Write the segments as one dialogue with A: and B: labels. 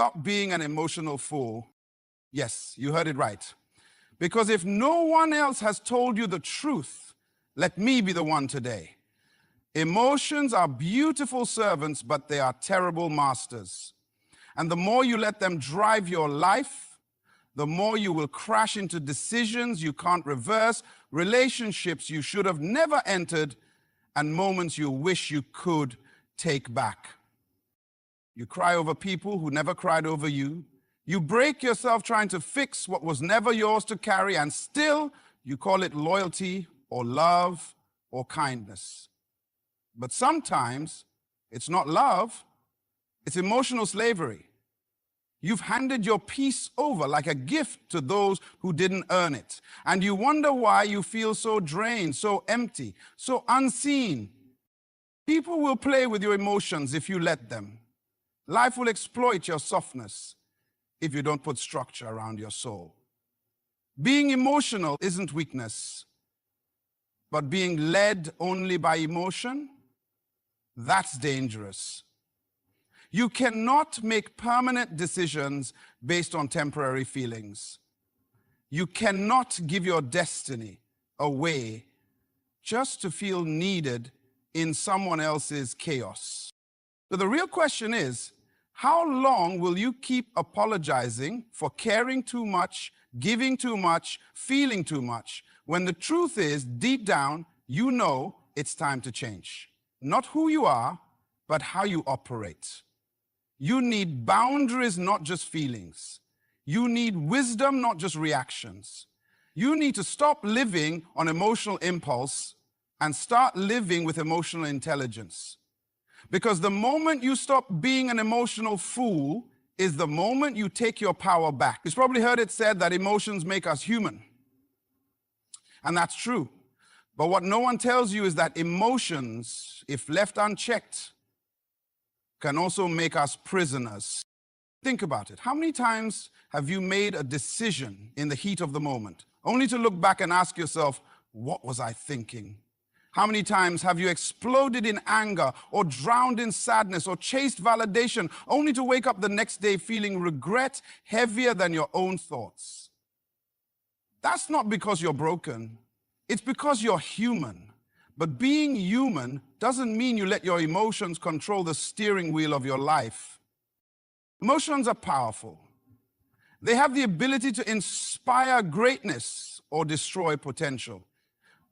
A: Stop being an emotional fool. Yes, you heard it right. Because if no one else has told you the truth, let me be the one today. Emotions are beautiful servants, but they are terrible masters. And the more you let them drive your life, the more you will crash into decisions you can't reverse, relationships you should have never entered, and moments you wish you could take back. You cry over people who never cried over you. You break yourself trying to fix what was never yours to carry, and still you call it loyalty or love or kindness. But sometimes it's not love, it's emotional slavery. You've handed your peace over like a gift to those who didn't earn it. And you wonder why you feel so drained, so empty, so unseen. People will play with your emotions if you let them. Life will exploit your softness if you don't put structure around your soul. Being emotional isn't weakness, but being led only by emotion, that's dangerous. You cannot make permanent decisions based on temporary feelings. You cannot give your destiny away just to feel needed in someone else's chaos. So the real question is, how long will you keep apologizing for caring too much, giving too much, feeling too much, when the truth is, deep down, you know it's time to change? Not who you are, but how you operate. You need boundaries, not just feelings. You need wisdom, not just reactions. You need to stop living on emotional impulse and start living with emotional intelligence. Because the moment you stop being an emotional fool is the moment you take your power back. You've probably heard it said that emotions make us human. And that's true. But what no one tells you is that emotions, if left unchecked, can also make us prisoners. Think about it. How many times have you made a decision in the heat of the moment, only to look back and ask yourself, what was I thinking? How many times have you exploded in anger or drowned in sadness or chased validation, only to wake up the next day feeling regret heavier than your own thoughts? That's not because you're broken. It's because you're human. But being human doesn't mean you let your emotions control the steering wheel of your life. Emotions are powerful. They have the ability to inspire greatness or destroy potential.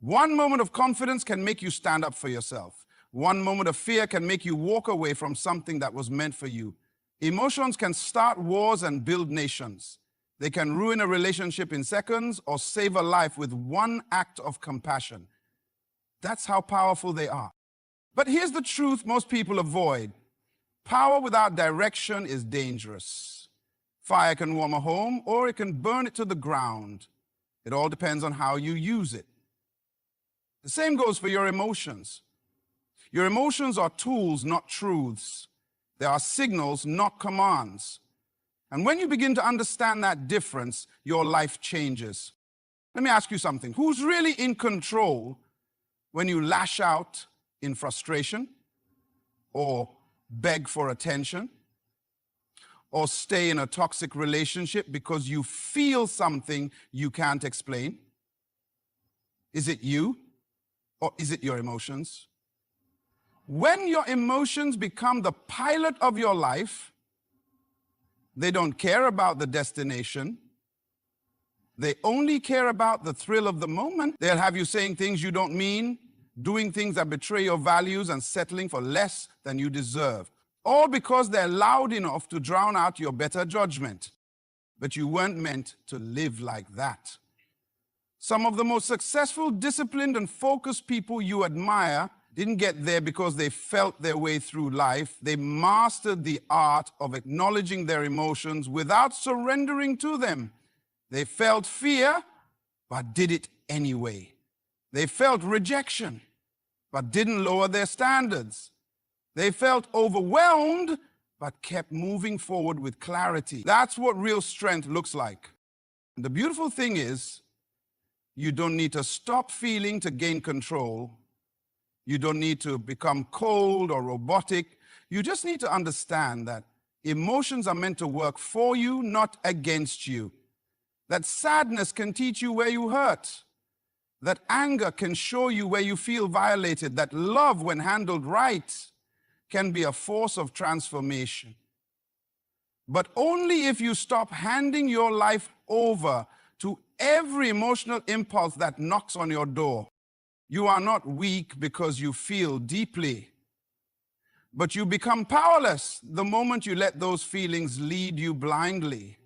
A: One moment of confidence can make you stand up for yourself. One moment of fear can make you walk away from something that was meant for you. Emotions can start wars and build nations. They can ruin a relationship in seconds or save a life with one act of compassion. That's how powerful they are. But here's the truth most people avoid. Power without direction is dangerous. Fire can warm a home or it can burn it to the ground. It all depends on how you use it. The same goes for your emotions. Your emotions are tools, not truths. They are signals, not commands. And when you begin to understand that difference, your life changes. Let me ask you something. Who's really in control when you lash out in frustration, or beg for attention, or stay in a toxic relationship because you feel something you can't explain? Is it you, or is it your emotions? When your emotions become the pilot of your life, they don't care about the destination. They only care about the thrill of the moment. They'll have you saying things you don't mean, doing things that betray your values, and settling for less than you deserve. All because they're loud enough to drown out your better judgment. But you weren't meant to live like that. Some of the most successful, disciplined, and focused people you admire didn't get there because they felt their way through life. They mastered the art of acknowledging their emotions without surrendering to them. They felt fear, but did it anyway. They felt rejection, but didn't lower their standards. They felt overwhelmed, but kept moving forward with clarity. That's what real strength looks like. And the beautiful thing is, you don't need to stop feeling to gain control. You don't need to become cold or robotic. You just need to understand that emotions are meant to work for you, not against you. That sadness can teach you where you hurt. That anger can show you where you feel violated. That love, when handled right, can be a force of transformation. But only if you stop handing your life over to every emotional impulse that knocks on your door. You are not weak because you feel deeply, but you become powerless the moment you let those feelings lead you blindly.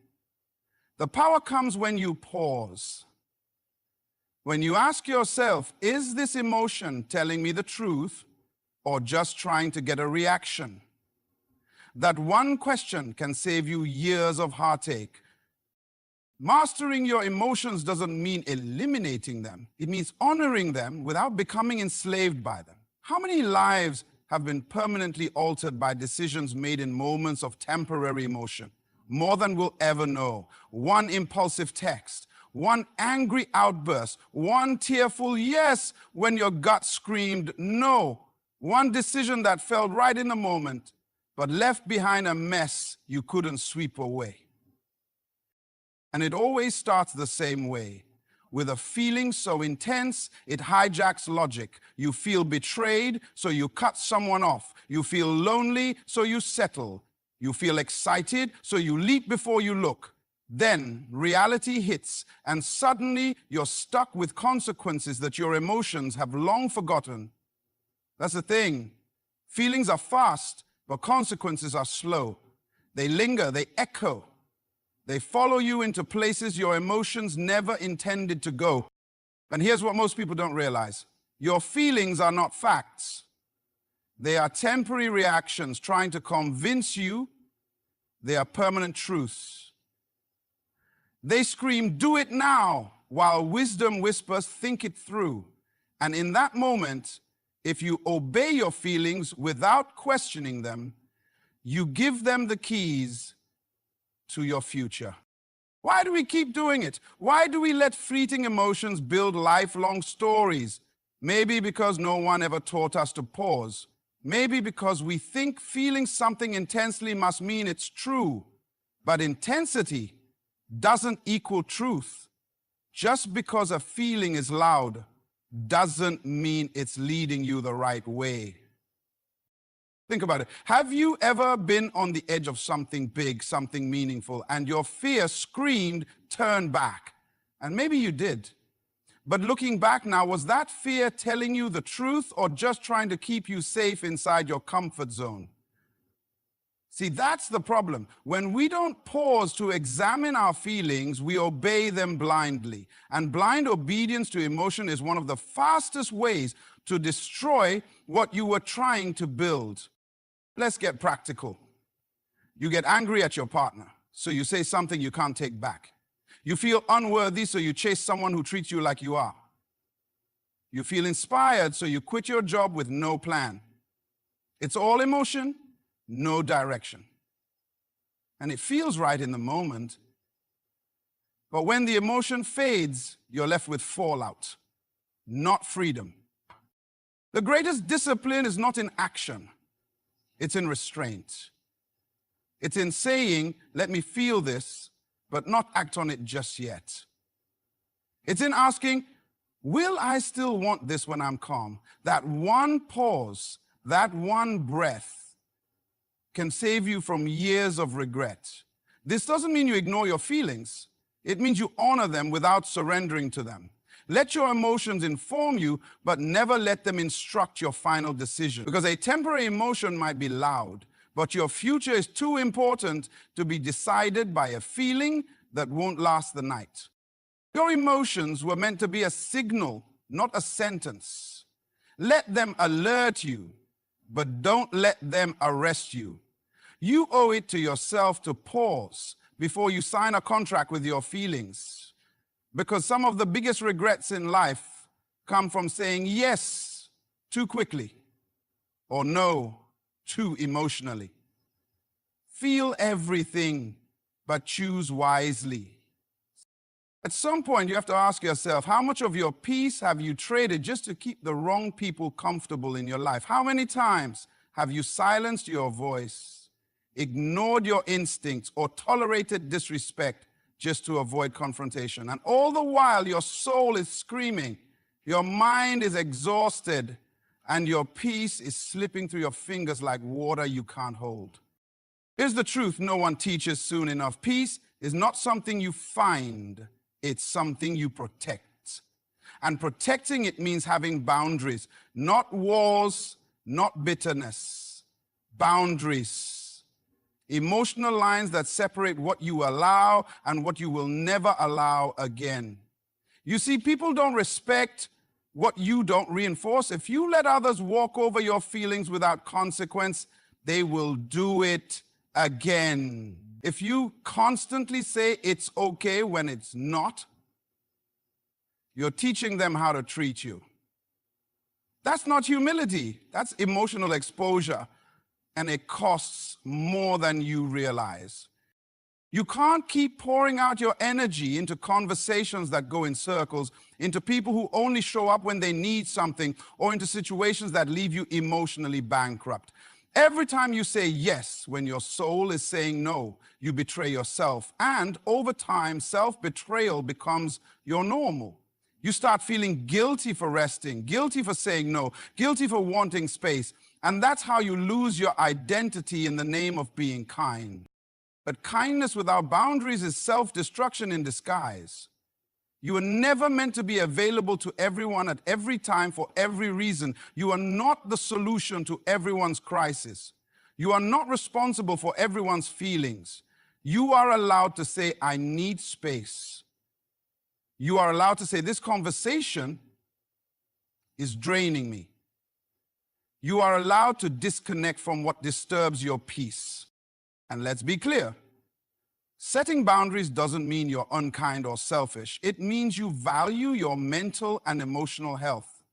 A: The power comes when you pause. When you ask yourself, is this emotion telling me the truth or just trying to get a reaction? That one question can save you years of heartache. Mastering your emotions doesn't mean eliminating them. It means honoring them without becoming enslaved by them. How many lives have been permanently altered by decisions made in moments of temporary emotion? More than we'll ever know. One impulsive text, one angry outburst, one tearful yes when your gut screamed no, one decision that felt right in the moment but left behind a mess you couldn't sweep away. And it always starts the same way, with a feeling so intense it hijacks logic. You feel betrayed, so you cut someone off. You feel lonely, so you settle. You feel excited, so you leap before you look. Then reality hits, and suddenly you're stuck with consequences that your emotions have long forgotten. That's the thing. Feelings are fast, but consequences are slow. They linger, they echo. They follow you into places your emotions never intended to go. And here's what most people don't realize. Your feelings are not facts. They are temporary reactions trying to convince you they are permanent truths. They scream, do it now, while wisdom whispers, think it through. And in that moment, if you obey your feelings without questioning them, you give them the keys to your future. Why do we keep doing it? Why do we let fleeting emotions build lifelong stories? Maybe because no one ever taught us to pause. Maybe because we think feeling something intensely must mean it's true. But intensity doesn't equal truth. Just because a feeling is loud doesn't mean it's leading you the right way. Think about it. Have you ever been on the edge of something big, something meaningful, and your fear screamed, turn back? And maybe you did. But looking back now, was that fear telling you the truth or just trying to keep you safe inside your comfort zone? See, that's the problem. When we don't pause to examine our feelings, we obey them blindly. And blind obedience to emotion is one of the fastest ways to destroy what you were trying to build. Let's get practical. You get angry at your partner, so you say something you can't take back. You feel unworthy, so you chase someone who treats you like you are. You feel inspired, so you quit your job with no plan. It's all emotion, no direction. And it feels right in the moment, but when the emotion fades, you're left with fallout, not freedom. The greatest discipline is not in action. It's in restraint. It's in saying, let me feel this, but not act on it just yet. It's in asking, will I still want this when I'm calm? That one pause, that one breath can save you from years of regret. This doesn't mean you ignore your feelings. It means you honor them without surrendering to them. Let your emotions inform you, but never let them instruct your final decision. Because a temporary emotion might be loud, but your future is too important to be decided by a feeling that won't last the night. Your emotions were meant to be a signal, not a sentence. Let them alert you, but don't let them arrest you. You owe it to yourself to pause before you sign a contract with your feelings. Because some of the biggest regrets in life come from saying yes too quickly or no too emotionally. Feel everything, but choose wisely. At some point, you have to ask yourself, how much of your peace have you traded just to keep the wrong people comfortable in your life? How many times have you silenced your voice ignored your instincts, or tolerated disrespect just to avoid confrontation. And all the while, your soul is screaming, your mind is exhausted, and your peace is slipping through your fingers like water you can't hold. Here's the truth no one teaches soon enough. Peace is not something you find, it's something you protect. And protecting it means having boundaries, not walls, not bitterness, boundaries. Emotional lines that separate what you allow and what you will never allow again. You see, people don't respect what you don't reinforce. If you let others walk over your feelings without consequence, they will do it again. If you constantly say it's okay when it's not, you're teaching them how to treat you. That's not humility. That's emotional exposure, and it costs more than you realize. You can't keep pouring out your energy into conversations that go in circles, into people who only show up when they need something, or into situations that leave you emotionally bankrupt. Every time you say yes when your soul is saying no, you betray yourself. And over time, self-betrayal becomes your normal. You start feeling guilty for resting, guilty for saying no, guilty for wanting space. And that's how you lose your identity in the name of being kind. But kindness without boundaries is self-destruction in disguise. You are never meant to be available to everyone at every time for every reason. You are not the solution to everyone's crisis. You are not responsible for everyone's feelings. You are allowed to say, I need space. You are allowed to say, this conversation is draining me. You are allowed to disconnect from what disturbs your peace. And let's be clear, setting boundaries doesn't mean you're unkind or selfish. It means you value your mental and emotional health.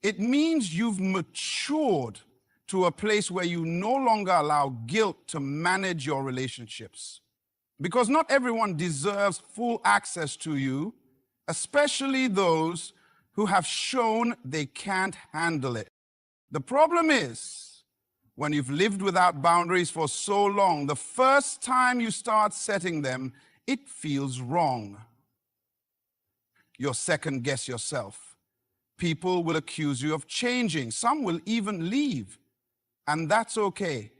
A: It means you've matured to a place where you no longer allow guilt to manage your relationships. Because not everyone deserves full access to you, especially those who have shown they can't handle it. The problem is, when you've lived without boundaries for so long, the first time you start setting them, it feels wrong. You'll second guess yourself. People will accuse you of changing. Some will even leave. And that's okay,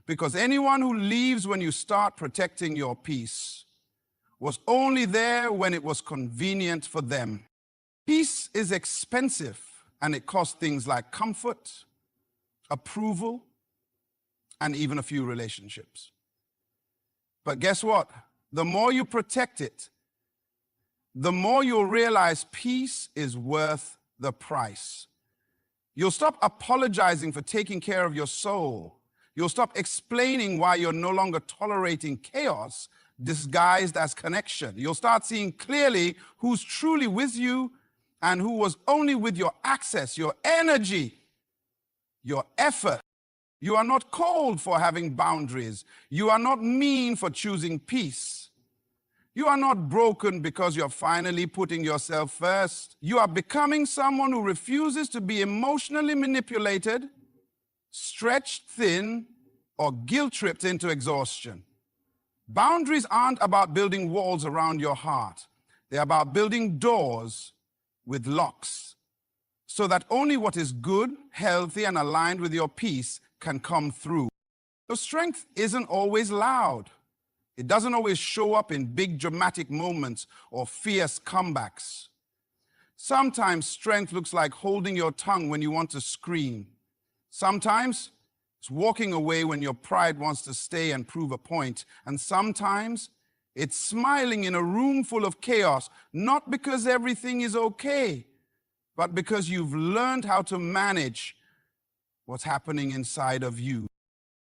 A: because anyone who leaves when you start protecting your peace was only there when it was convenient for them. Peace is expensive, and it costs things like comfort, approval, and even a few relationships. But guess what? The more you protect it, the more you'll realize peace is worth the price. You'll stop apologizing for taking care of your soul. You'll stop explaining why you're no longer tolerating chaos disguised as connection. You'll start seeing clearly who's truly with you and who was only with your access, your energy, your effort. You are not cold for having boundaries. You are not mean for choosing peace. You are not broken because you're finally putting yourself first. You are becoming someone who refuses to be emotionally manipulated, stretched thin, or guilt-tripped into exhaustion. Boundaries aren't about building walls around your heart. They're about building doors with locks, so that only what is good, healthy, and aligned with your peace can come through. So strength isn't always loud. It doesn't always show up in big dramatic moments or fierce comebacks. Sometimes strength looks like holding your tongue when you want to scream. Sometimes it's walking away when your pride wants to stay and prove a point. And sometimes it's smiling in a room full of chaos, not because everything is okay, but because you've learned how to manage what's happening inside of you.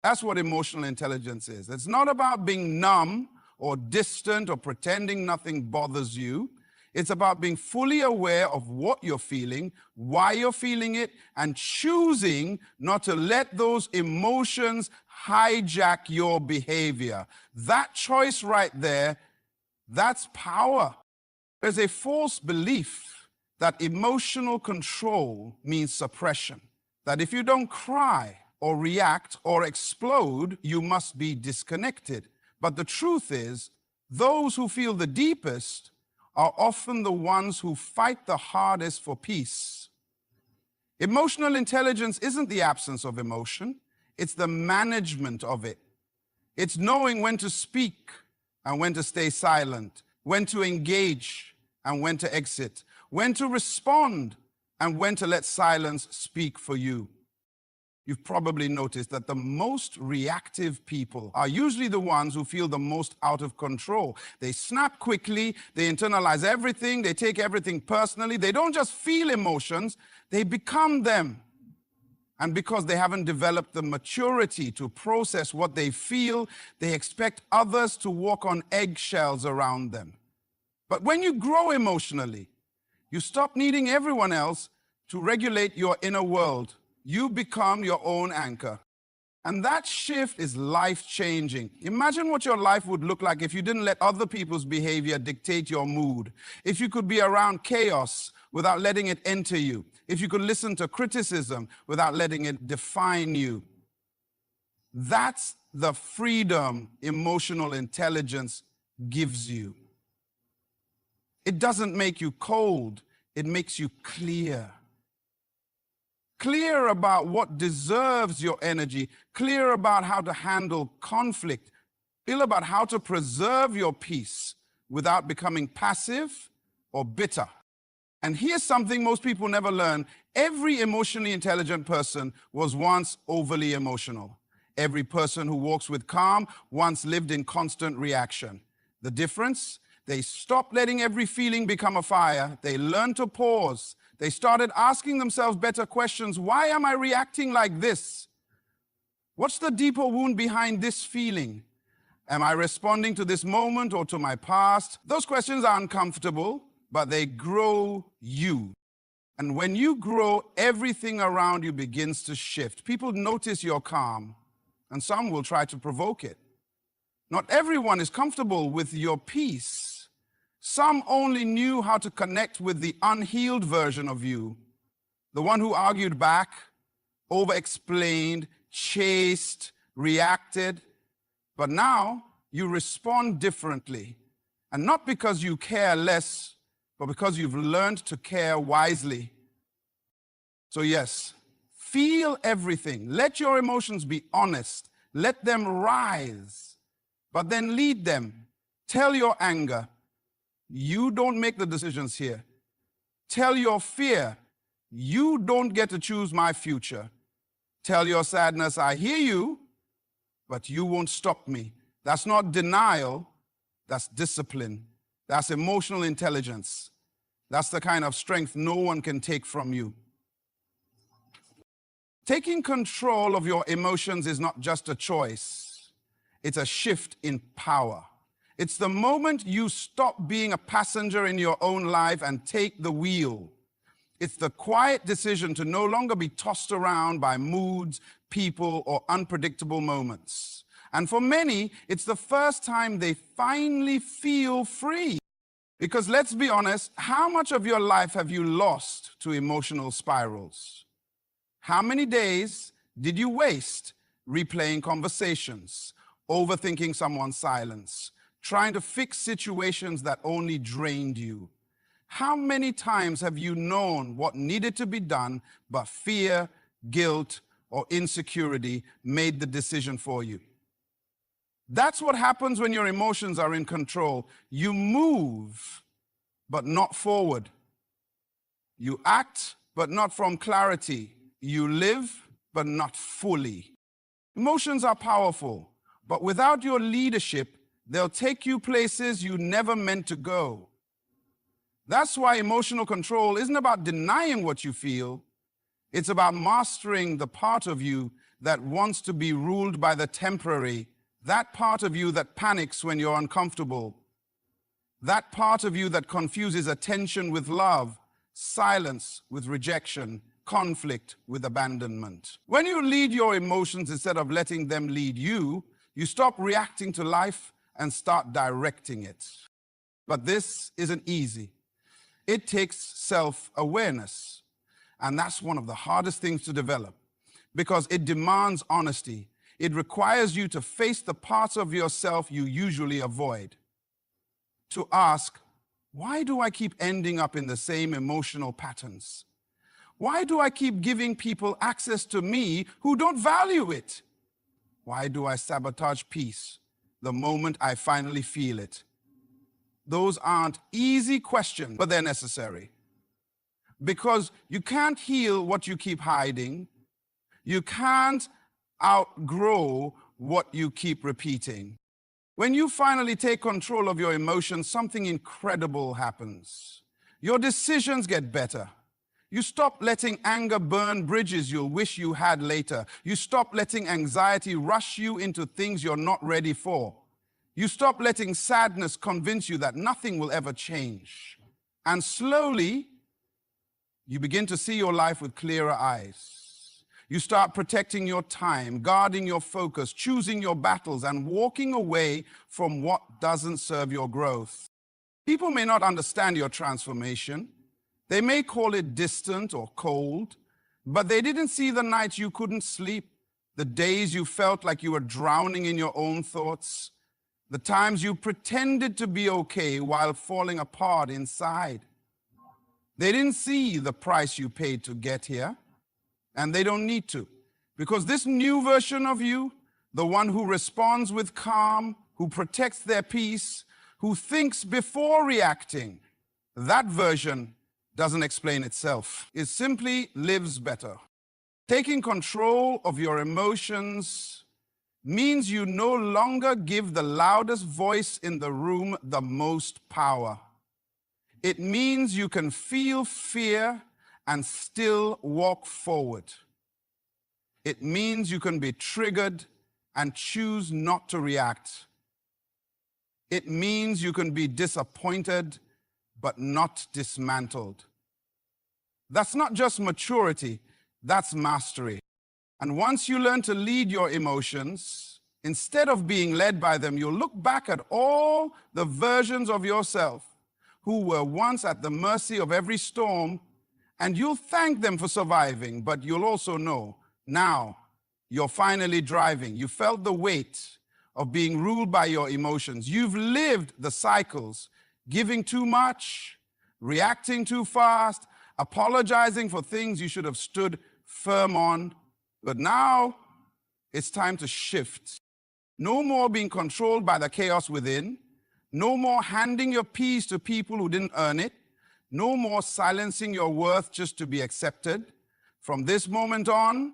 A: That's what emotional intelligence is. It's not about being numb or distant or pretending nothing bothers you. It's about being fully aware of what you're feeling, why you're feeling it, and choosing not to let those emotions hijack your behavior. That choice right there, that's power. There's a false belief that emotional control means suppression. That if you don't cry or react or explode, you must be disconnected. But the truth is, those who feel the deepest are often the ones who fight the hardest for peace. Emotional intelligence isn't the absence of emotion, it's the management of it. It's knowing when to speak and when to stay silent, when to engage and when to exit, when to respond and when to let silence speak for you. You've probably noticed that the most reactive people are usually the ones who feel the most out of control. They snap quickly, they internalize everything, they take everything personally. They don't just feel emotions, they become them. And because they haven't developed the maturity to process what they feel, they expect others to walk on eggshells around them. But when you grow emotionally, you stop needing everyone else to regulate your inner world. You become your own anchor. And that shift is life-changing. Imagine what your life would look like if you didn't let other people's behavior dictate your mood. If you could be around chaos without letting it enter you. If you could listen to criticism without letting it define you. That's the freedom emotional intelligence gives you. It doesn't make you cold, it makes you clear. Clear about what deserves your energy, clear about how to handle conflict, clear about how to preserve your peace without becoming passive or bitter. And here's something most people never learn. Every emotionally intelligent person was once overly emotional. Every person who walks with calm once lived in constant reaction. The difference? They stopped letting every feeling become a fire. They learned to pause. They started asking themselves better questions. Why am I reacting like this? What's the deeper wound behind this feeling? Am I responding to this moment or to my past? Those questions are uncomfortable, but they grow you. And when you grow, everything around you begins to shift. People notice you're calm, and some will try to provoke it. Not everyone is comfortable with your peace. Some only knew how to connect with the unhealed version of you, the one who argued back, over-explained, chased, reacted. But now you respond differently, and not because you care less, but because you've learned to care wisely. So yes, feel everything. Let your emotions be honest. Let them rise, but then lead them. Tell your anger, you don't make the decisions here. Tell your fear, you don't get to choose my future. Tell your sadness, I hear you, but you won't stop me. That's not denial, that's discipline. That's emotional intelligence. That's the kind of strength no one can take from you. Taking control of your emotions is not just a choice. It's a shift in power. It's the moment you stop being a passenger in your own life and take the wheel. It's the quiet decision to no longer be tossed around by moods, people, or unpredictable moments. And for many, it's the first time they finally feel free. Because let's be honest, how much of your life have you lost to emotional spirals? How many days did you waste replaying conversations, overthinking someone's silence, trying to fix situations that only drained you? How many times have you known what needed to be done, but fear, guilt, or insecurity made the decision for you? That's what happens when your emotions are in control. You move, but not forward. You act, but not from clarity. You live, but not fully. Emotions are powerful, but without your leadership, they'll take you places you never meant to go. That's why emotional control isn't about denying what you feel. It's about mastering the part of you that wants to be ruled by the temporary, that part of you that panics when you're uncomfortable, that part of you that confuses attention with love, silence with rejection, conflict with abandonment. When you lead your emotions instead of letting them lead you, you stop reacting to life and start directing it. But this isn't easy. It takes self-awareness. And that's one of the hardest things to develop. because it demands honesty. It requires you to face the parts of yourself you usually avoid. To ask, why do I keep ending up in the same emotional patterns? Why do I keep giving people access to me who don't value it? Why do I sabotage peace the moment I finally feel it? Those aren't easy questions, but they're necessary. Because you can't heal what you keep hiding. You can't outgrow what you keep repeating. When you finally take control of your emotions, something incredible happens. Your decisions get better. You stop letting anger burn bridges you'll wish you had later. You stop letting anxiety rush you into things you're not ready for. You stop letting sadness convince you that nothing will ever change. And slowly, you begin to see your life with clearer eyes. You start protecting your time, guarding your focus, choosing your battles, and walking away from what doesn't serve your growth. People may not understand your transformation. They may call it distant or cold, but they didn't see the nights you couldn't sleep, the days you felt like you were drowning in your own thoughts, the times you pretended to be okay while falling apart inside. They didn't see the price you paid to get here, and they don't need to, because this new version of you, the one who responds with calm, who protects their peace, who thinks before reacting, that version doesn't explain itself. It simply lives better. Taking control of your emotions means you no longer give the loudest voice in the room the most power. It means you can feel fear and still walk forward. It means you can be triggered and choose not to react. It means you can be disappointed but not dismantled. That's not just maturity, that's mastery. And once you learn to lead your emotions, instead of being led by them, you'll look back at all the versions of yourself who were once at the mercy of every storm, and you'll thank them for surviving, but you'll also know, now you're finally driving. You felt the weight of being ruled by your emotions. You've lived the cycles, giving too much, reacting too fast, apologizing for things you should have stood firm on. But now it's time to shift. No more being controlled by the chaos within. No more handing your peace to people who didn't earn it. No more silencing your worth just to be accepted. From this moment on,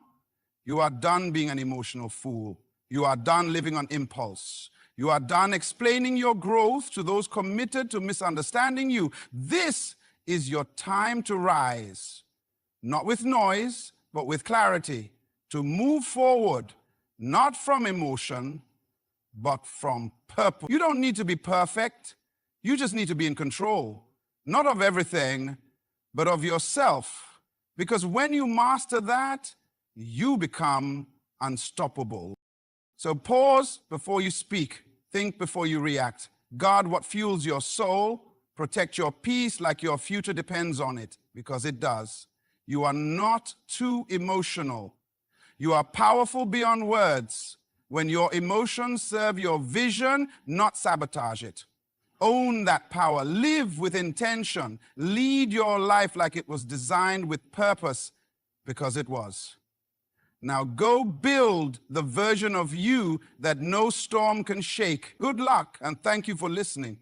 A: you are done being an emotional fool. You are done living on impulse. You are done explaining your growth to those committed to misunderstanding you. This is your time to rise, not with noise, but with clarity, to move forward, not from emotion, but from purpose. You don't need to be perfect. You just need to be in control, not of everything, but of yourself. Because when you master that, you become unstoppable. So pause before you speak. Think before you react. Guard what fuels your soul. Protect your peace like your future depends on it, because it does. You are not too emotional. You are powerful beyond words. When your emotions serve your vision, not sabotage it. Own that power. Live with intention. Lead your life like it was designed with purpose, because it was. Now go build the version of you that no storm can shake. Good luck, and thank you for listening.